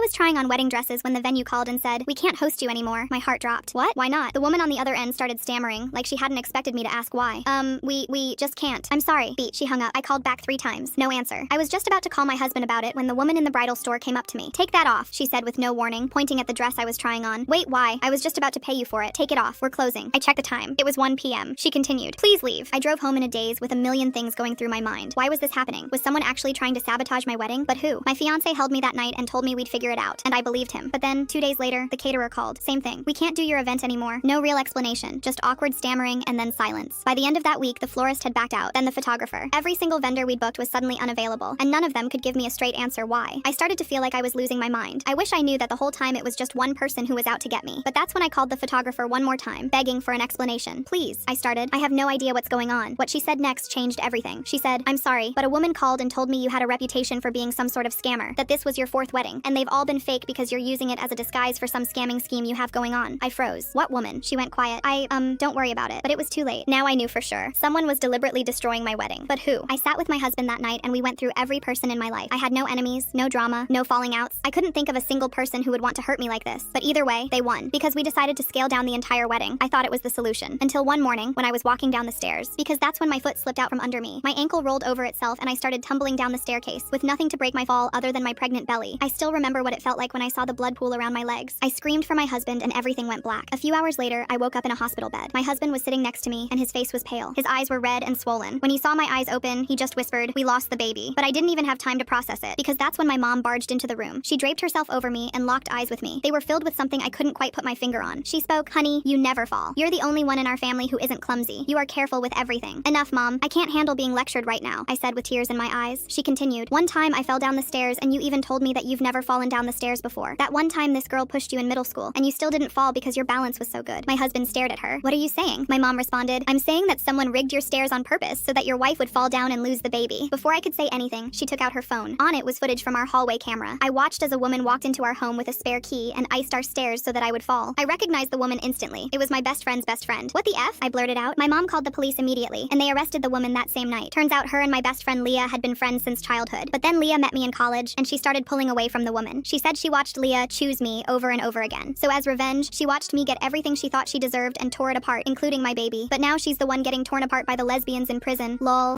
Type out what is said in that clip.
was trying on wedding dresses when the venue called and said, "We can't host you anymore." My heart dropped. What? Why not? The woman on the other end started stammering, like she hadn't expected me to ask why. We just can't. I'm sorry. Beat. She hung up. I called back 3 times. No answer. I was just about to call my husband about it when the woman in the bridal store came up to me. "Take that off," she said with no warning, pointing at the dress I was trying on. "Wait, why? I was just about to pay you for it. Take it off. We're closing." I checked the time. It was 1 p.m. She continued, "Please leave." I drove home in a daze with a million things going through my mind. Why was this happening? Was someone actually trying to sabotage my wedding? But who? My fiance held me that night and told me we'd figure it out, and I believed him. But then, 2 days later, the caterer called. Same thing. "We can't do your event anymore." No real explanation, just awkward stammering and then silence. By the end of that week, the florist had backed out, then the photographer. Every single vendor we'd booked was suddenly unavailable, and none of them could give me a straight answer why. I started to feel like I was losing my mind. I wish I knew that the whole time it was just one person who was out to get me. But that's when I called the photographer one more time, begging for an explanation. "Please," I started. "I have no idea what's going on." What she said next changed everything. She said, "I'm sorry, but a woman called and told me you had a reputation for being some sort of scammer, that this was your 4th wedding, and they've all been fake because you're using it as a disguise for some scamming scheme you have going on." I froze. "What woman?" She went quiet. Don't worry about it." But it was too late. Now I knew for sure. Someone was deliberately destroying my wedding. But who? I sat with my husband that night and we went through every person in my life. I had no enemies, no drama, no falling outs. I couldn't think of a single person who would want to hurt me like this. But either way, they won. Because we decided to scale down the entire wedding. I thought it was the solution. Until one morning, when I was walking down the stairs. Because that's when my foot slipped out from under me. My ankle rolled over itself and I started tumbling down the staircase, with nothing to break my fall other than my pregnant belly. I still remember what it felt like when I saw the blood pool around my legs. I screamed for my husband and everything went black. A few hours later, I woke up in a hospital bed. My husband was sitting next to me and his face was pale. His eyes were red and swollen. When he saw my eyes open, he just whispered, "We lost the baby." But I didn't even have time to process it, because that's when my mom barged into the room. She draped herself over me and locked eyes with me. They were filled with something I couldn't quite put my finger on. She spoke, "Honey, you never fall. You're the only one in our family who isn't clumsy. You are careful with everything." "Enough, Mom. I can't handle being lectured right now," I said with tears in my eyes. She continued, "One time I fell down the stairs and you even told me that you've never fallen down the stairs before. That one time this girl pushed you in middle school and you still didn't fall because your balance was so good." My husband stared at her. "What are you saying?" My mom responded, "I'm saying that someone rigged your stairs on purpose so that your wife would fall down and lose the baby." Before I could say anything, she took out her phone. On it was footage from our hallway camera. I watched as a woman walked into our home with a spare key and iced our stairs so that I would fall. I recognized the woman instantly. It was my best friend's best friend. "What the F?" I blurted out. My mom called the police immediately, and they arrested the woman that same night. Turns out her and my best friend Leah had been friends since childhood. But then Leah met me in college, and she started pulling away from the woman. She said she watched Leah choose me over and over again. So as revenge, she watched me get everything she thought she deserved and tore it apart, including my baby. But now she's the one getting torn apart by the lesbians in prison. Lol.